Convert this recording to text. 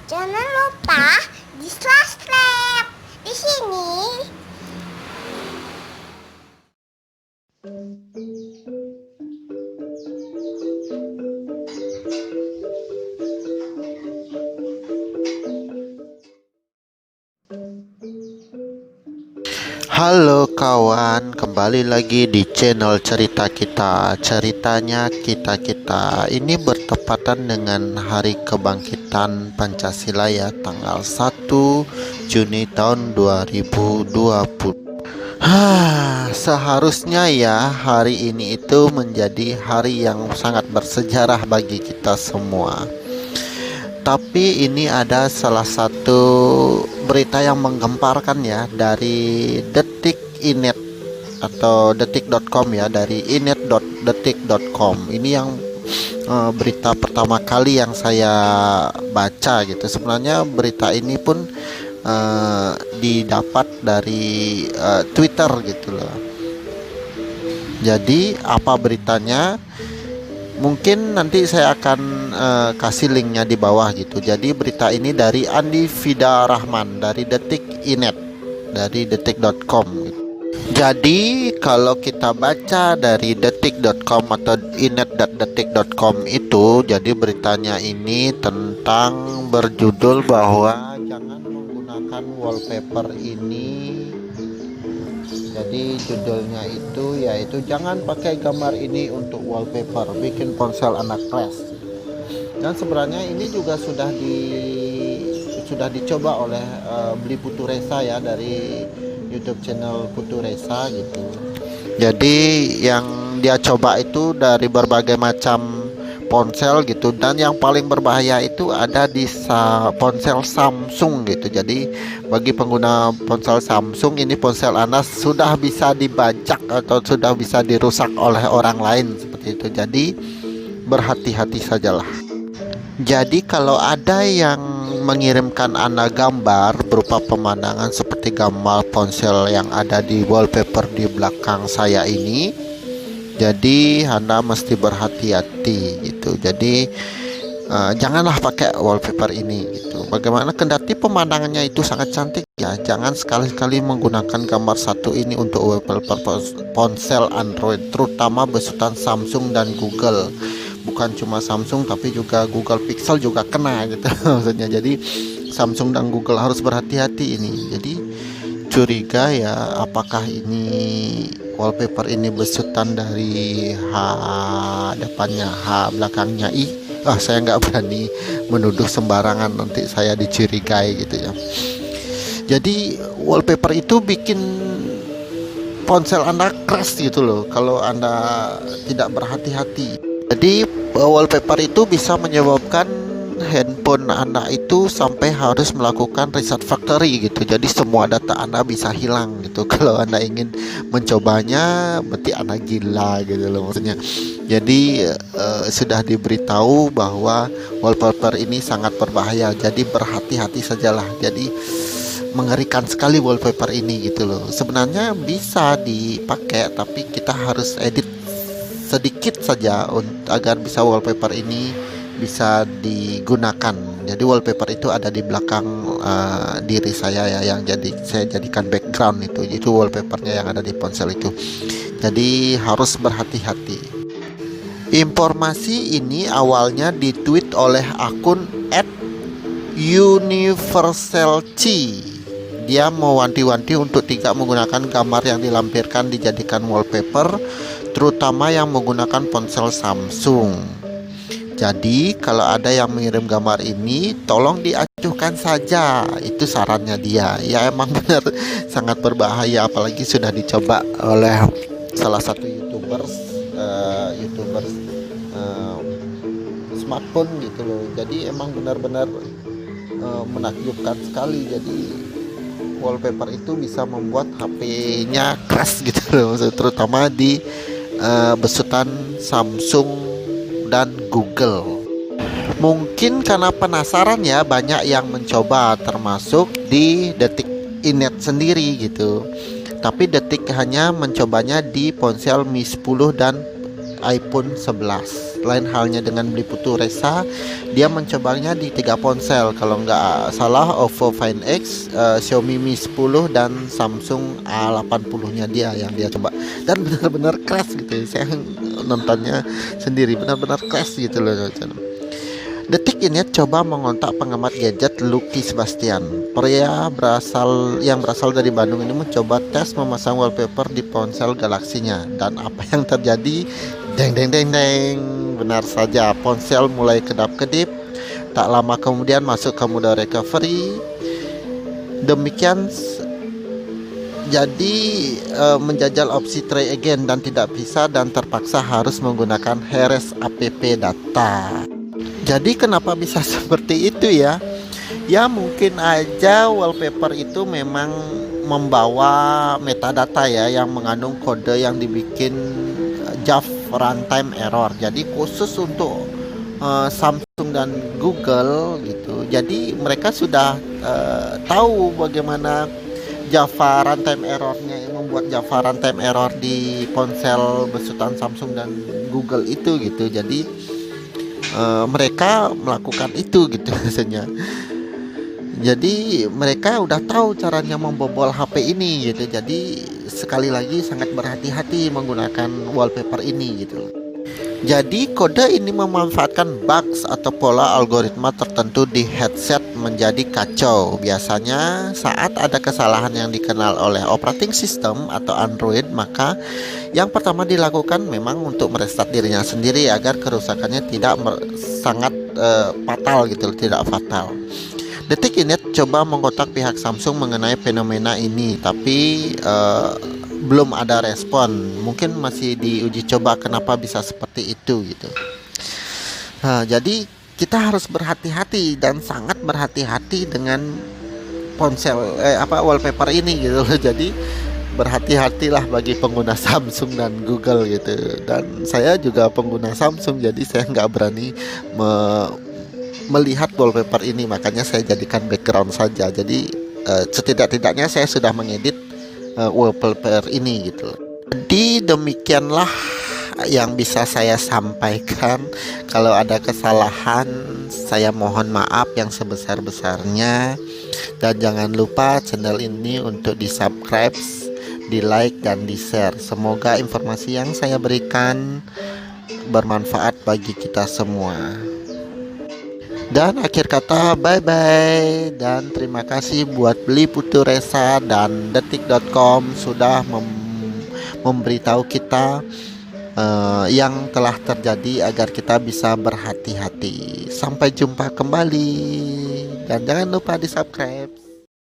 Jangan lupa di subscribe di sini. Halo kawan, kembali lagi di channel cerita kita. Ceritanya kita ini bertepatan dengan Hari Kebangkitan Pancasila ya, tanggal 1 Juni tahun 2020. Seharusnya ya hari ini itu menjadi hari yang sangat bersejarah bagi kita semua. Tapi ini ada salah satu berita yang menggemparkan ya, dari Detik.net atau detik.com ya, dari inet.detik.com. Ini yang berita pertama kali yang saya baca gitu. Sebenarnya berita ini pun didapat dari Twitter gitu loh. Jadi apa beritanya? Mungkin nanti saya akan kasih linknya di bawah gitu. Jadi berita ini dari Andi Vida Rahman dari Detik.net, dari detik.com gitu. Jadi kalau kita baca dari detik.com atau inet.detik.com itu, jadi beritanya ini tentang berjudul bahwa jangan menggunakan wallpaper ini. Jadi judulnya itu yaitu jangan pakai gambar ini untuk wallpaper, bikin ponsel anak kelas. Dan sebenarnya ini juga sudah dicoba oleh Beli Putu Resa ya, dari YouTube channel Putu Resa gitu. Jadi yang dia coba itu dari berbagai macam ponsel gitu, dan yang paling berbahaya itu ada di ponsel Samsung gitu. Jadi bagi pengguna ponsel Samsung ini, ponsel Anda sudah bisa dibajak atau sudah bisa dirusak oleh orang lain seperti itu. Jadi berhati-hati sajalah. Jadi kalau ada yang mengirimkan Anda gambar berupa pemandangan seperti gambar ponsel yang ada di wallpaper di belakang saya ini, jadi Anda mesti berhati-hati gitu. Jadi janganlah pakai wallpaper ini gitu. Bagaimana kendati pemandangannya itu sangat cantik ya, jangan sekali-kali menggunakan gambar satu ini untuk wallpaper ponsel Android, terutama besutan Samsung dan Google. Bukan cuma Samsung tapi juga Google Pixel juga kena gitu maksudnya. Jadi Samsung dan Google harus berhati-hati ini. Jadi curiga ya, apakah ini wallpaper ini besutan dari H depannya H belakangnya I. Saya nggak berani menuduh sembarangan, nanti saya dicurigai gitu ya. Jadi wallpaper itu bikin ponsel Anda crash gitu loh kalau Anda tidak berhati-hati. Jadi wallpaper itu bisa menyebabkan handphone Anda itu sampai harus melakukan reset factory gitu. Jadi semua data Anda bisa hilang gitu. Kalau Anda ingin mencobanya, berarti Anda gila gitu loh maksudnya. Jadi sudah diberitahu bahwa wallpaper ini sangat berbahaya. Jadi berhati-hati sajalah. Jadi mengerikan sekali wallpaper ini gitu loh. Sebenarnya bisa dipakai, tapi kita harus edit sedikit saja agar bisa wallpaper ini bisa digunakan. Jadi wallpaper itu ada di belakang diri saya ya, yang saya jadikan background itu wallpapernya yang ada di ponsel itu. Jadi harus berhati-hati. Informasi ini awalnya ditweet oleh akun @universalc. Dia mewanti-wanti untuk tidak menggunakan gambar yang dilampirkan dijadikan wallpaper, terutama yang menggunakan ponsel Samsung. Jadi kalau ada yang mengirim gambar ini, tolong diacuhkan saja. Itu sarannya dia. Ya emang benar sangat berbahaya, apalagi sudah dicoba oleh salah satu YouTubers smartphone gitu loh. Jadi emang benar-benar menakjubkan sekali. Jadi wallpaper itu bisa membuat HP-nya crash gitu loh, terutama di besutan Samsung dan Google. Mungkin karena penasaran ya, banyak yang mencoba, termasuk di Detik.net sendiri gitu. Tapi Detik hanya mencobanya di ponsel Mi 10 dan iPhone 11. Lain halnya dengan beli Putu Resa, dia mencobanya di 3 ponsel. Kalau nggak salah Oppo Find X, Xiaomi Mi 10 dan Samsung A80-nya dia yang dia coba. Dan benar-benar crash gitu. Saya nontonnya sendiri, benar-benar crash gitu loh. Detik ini coba mengontak pengamat gadget Lucky Sebastian. Pria yang berasal dari Bandung ini mencoba tes memasang wallpaper di ponsel Galaxy-nya. Dan apa yang terjadi? Deng deng deng deng. Benar saja, ponsel mulai kedap-kedip. Tak lama kemudian masuk ke mode recovery. Demikian jadi menjajal opsi try again dan tidak bisa, dan terpaksa harus menggunakan Heres app data. Jadi kenapa bisa seperti itu ya? Ya mungkin aja wallpaper itu memang membawa metadata ya, yang mengandung kode yang dibikin Java runtime error. Jadi khusus untuk Samsung dan Google gitu. Jadi mereka sudah tahu bagaimana Java runtime errornya, yang membuat Java runtime error di ponsel besutan Samsung dan Google itu gitu. Jadi mereka melakukan itu gitu biasanya. Jadi mereka udah tahu caranya membobol HP ini gitu. Jadi sekali lagi sangat berhati-hati menggunakan wallpaper ini gitu. Jadi kode ini memanfaatkan bugs atau pola algoritma tertentu di headset menjadi kacau. Biasanya saat ada kesalahan yang dikenal oleh operating system atau Android, maka yang pertama dilakukan memang untuk merestart dirinya sendiri agar kerusakannya tidak sangat fatal gitu, tidak fatal. Detik ini coba mengkontak pihak Samsung mengenai fenomena ini, tapi belum ada respon. Mungkin masih diuji coba kenapa bisa seperti itu gitu. Nah, jadi kita harus berhati-hati dan sangat berhati-hati dengan ponsel wallpaper ini gitu loh. Jadi berhati-hatilah bagi pengguna Samsung dan Google gitu. Dan saya juga pengguna Samsung, jadi saya nggak berani melihat wallpaper ini, makanya saya jadikan background saja. Jadi setidak-tidaknya saya sudah mengedit wallpaper ini gitu. Jadi demikianlah yang bisa saya sampaikan. Kalau ada kesalahan, saya mohon maaf yang sebesar-besarnya. Dan jangan lupa channel ini untuk di-subscribe, di-like, dan di-share. Semoga informasi yang saya berikan bermanfaat bagi kita semua. Dan akhir kata, bye-bye. Dan terima kasih buat Beli Putu Resa dan detik.com sudah memberitahu kita yang telah terjadi agar kita bisa berhati-hati. Sampai jumpa kembali. Dan jangan lupa di subscribe.